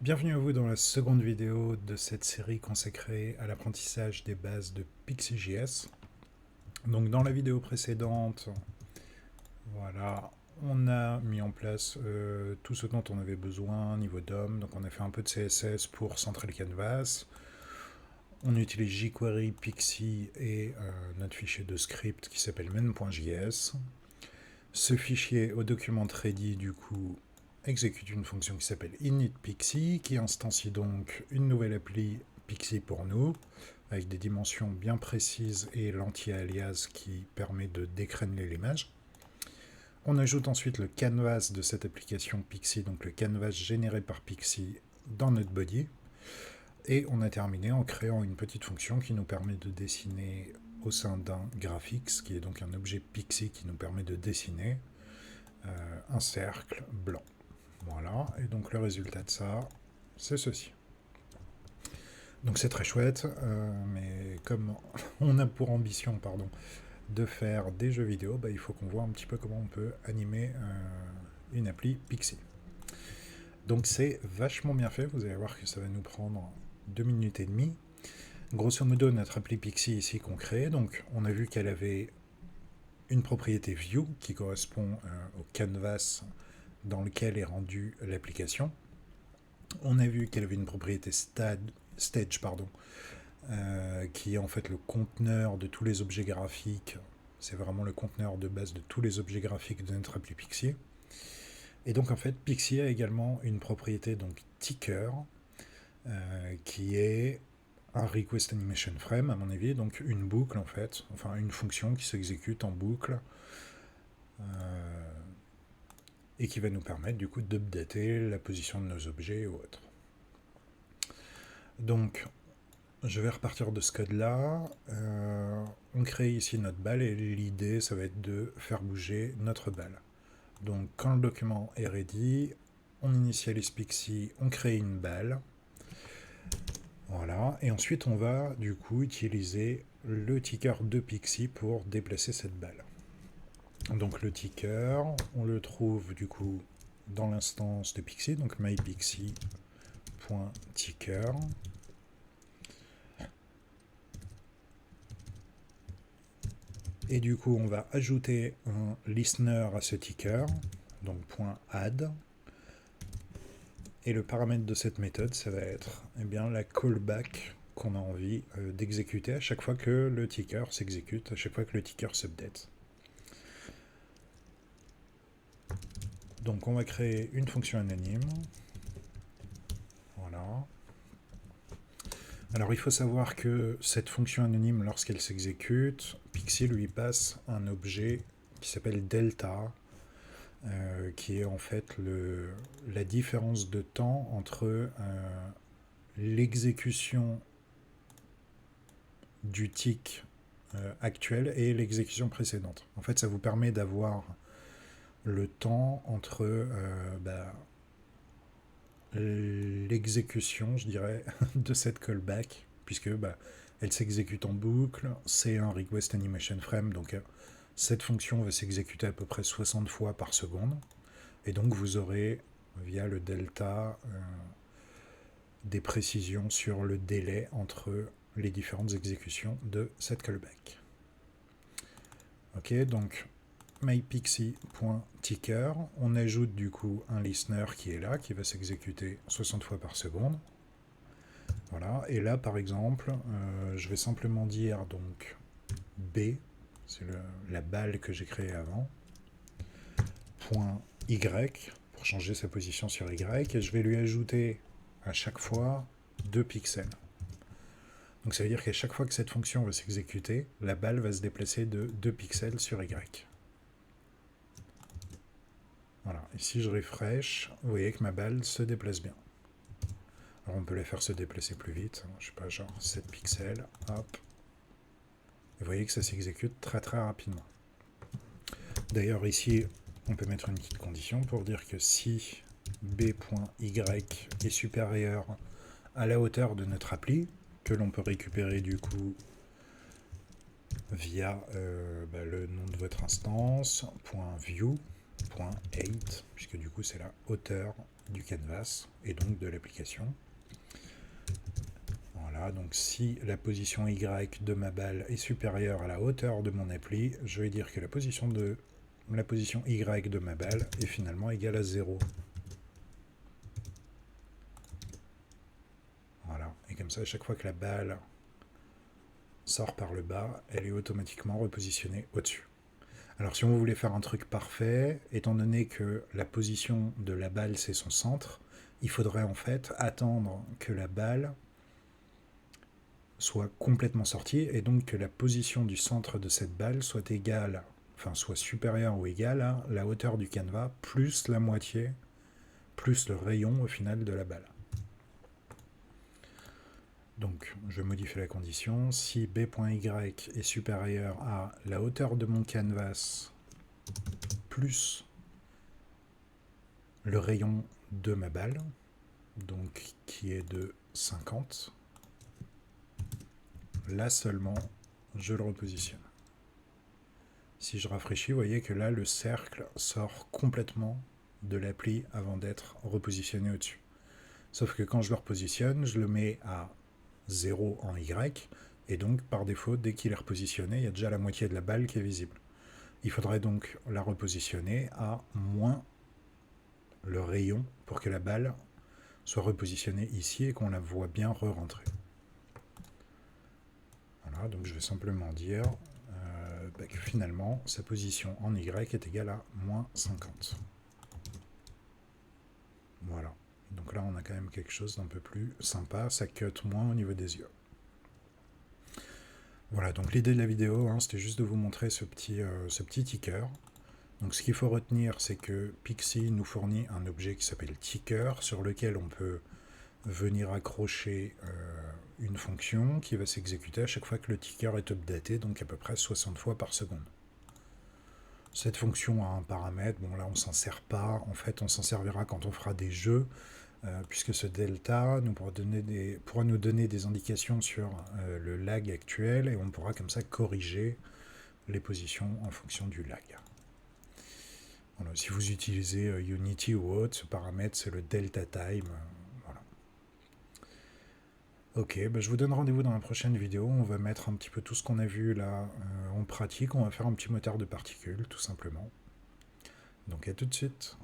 Bienvenue à vous dans la seconde vidéo de cette série consacrée à l'apprentissage des bases de Pixie.js. Donc dans la vidéo précédente, voilà, on a mis en place tout ce dont on avait besoin niveau DOM. Donc on a fait un peu de CSS pour centrer le canvas. On utilise jQuery, Pixie et notre fichier de script qui s'appelle main.js. Ce fichier au document ready du coup exécute une fonction qui s'appelle initPixie, qui instancie donc une nouvelle appli Pixie pour nous, avec des dimensions bien précises et l'anti-alias qui permet de décréneler l'image. On ajoute ensuite le canvas de cette application Pixie, donc le canvas généré par Pixie dans notre body. Et on a terminé en créant une petite fonction qui nous permet de dessiner au sein d'un graphics, qui est donc un objet Pixie qui nous permet de dessiner un cercle blanc. Voilà, et donc le résultat de ça, c'est ceci. Donc c'est très chouette, mais comme on a pour ambition, de faire des jeux vidéo, il faut qu'on voit un petit peu comment on peut animer une appli Pixie. Donc c'est vachement bien fait, vous allez voir que ça va nous prendre 2 minutes et demie. Grosso modo, notre appli Pixie ici qu'on crée, donc on a vu qu'elle avait une propriété view qui correspond au canvas dans lequel est rendue l'application. On a vu qu'elle avait une propriété stage, qui est en fait le conteneur de tous les objets graphiques. C'est vraiment le conteneur de base de tous les objets graphiques de notre appli Pixie. Et donc en fait, Pixie a également une propriété donc ticker, qui est un request animation frame à mon avis, donc une boucle en fait, enfin une fonction qui s'exécute en boucle. Et qui va nous permettre du coup d'updater la position de nos objets ou autres. Donc, je vais repartir de ce code-là. On crée ici notre balle et l'idée, ça va être de faire bouger notre balle. Donc, quand le document est ready, on initialise Pixie, on crée une balle. Voilà, et ensuite on va du coup utiliser le ticker de Pixie pour déplacer cette balle. Donc le ticker, on le trouve du coup dans l'instance de Pixie, donc myPixie.ticker. Et du coup, on va ajouter un listener à ce ticker, donc .add. Et le paramètre de cette méthode, ça va être la callback qu'on a envie d'exécuter à chaque fois que le ticker s'exécute, à chaque fois que le ticker s'update. Donc on va créer une fonction anonyme. Voilà. Alors il faut savoir que cette fonction anonyme, lorsqu'elle s'exécute, Pixie lui passe un objet qui s'appelle delta, qui est en fait la différence de temps entre l'exécution du tick actuel et l'exécution précédente. En fait, ça vous permet d'avoir le temps entre l'exécution, je dirais, de cette callback, puisque elle s'exécute en boucle, c'est un request animation frame, donc cette fonction va s'exécuter à peu près 60 fois par seconde, et donc vous aurez, via le delta, des précisions sur le délai entre les différentes exécutions de cette callback. Ok, donc myPixie.ticker, on ajoute du coup un listener qui est là, qui va s'exécuter 60 fois par seconde. Voilà, et là par exemple, je vais simplement dire donc B, c'est la balle que j'ai créée avant, point Y, pour changer sa position sur Y, et je vais lui ajouter à chaque fois 2 pixels. Donc ça veut dire qu'à chaque fois que cette fonction va s'exécuter, la balle va se déplacer de 2 pixels sur Y. Voilà, et si je refresh, vous voyez que ma balle se déplace bien. Alors on peut la faire se déplacer plus vite, je sais pas, genre 7 pixels, hop. Et vous voyez que ça s'exécute très très rapidement. D'ailleurs ici, on peut mettre une petite condition pour dire que si b.y est supérieur à la hauteur de notre appli, que l'on peut récupérer du coup via le nom de votre instance, .view, .height, puisque du coup c'est la hauteur du canvas et donc de l'application. Voilà, donc si la position Y de ma balle est supérieure à la hauteur de mon appli, je vais dire que la position Y de ma balle est finalement égale à 0. Voilà, et comme ça, à chaque fois que la balle sort par le bas, elle est automatiquement repositionnée au-dessus. Alors si on voulait faire un truc parfait, étant donné que la position de la balle c'est son centre, il faudrait en fait attendre que la balle soit complètement sortie et donc que la position du centre de cette balle soit égale, enfin soit supérieure ou égale à la hauteur du canevas plus la moitié, plus le rayon au final de la balle. Donc je modifie la condition, si b.y est supérieur à la hauteur de mon canvas plus le rayon de ma balle, donc qui est de 50, là seulement je le repositionne. Si je rafraîchis, vous voyez que là le cercle sort complètement de l'appli avant d'être repositionné au-dessus. Sauf que quand je le repositionne, je le mets à 0 en Y, et donc par défaut, dès qu'il est repositionné, il y a déjà la moitié de la balle qui est visible. Il faudrait donc la repositionner à moins le rayon pour que la balle soit repositionnée ici et qu'on la voit bien re-rentrer. Voilà, donc je vais simplement dire que finalement, sa position en Y est égale à moins 50. Voilà. Donc là, on a quand même quelque chose d'un peu plus sympa. Ça cut moins au niveau des yeux. Voilà, donc l'idée de la vidéo, c'était juste de vous montrer ce petit ticker. Donc ce qu'il faut retenir, c'est que Pixie nous fournit un objet qui s'appelle ticker, sur lequel on peut venir accrocher une fonction qui va s'exécuter à chaque fois que le ticker est updaté, donc à peu près 60 fois par seconde. Cette fonction a un paramètre, bon là on s'en sert pas, en fait on s'en servira quand on fera des jeux, puisque ce delta pourra nous donner des indications sur le lag actuel, et on pourra comme ça corriger les positions en fonction du lag. Voilà, si vous utilisez Unity ou autre, ce paramètre c'est le delta time. Voilà. Ok, je vous donne rendez-vous dans la prochaine vidéo. On va mettre un petit peu tout ce qu'on a vu là en pratique. On va faire un petit moteur de particules, tout simplement. Donc à tout de suite.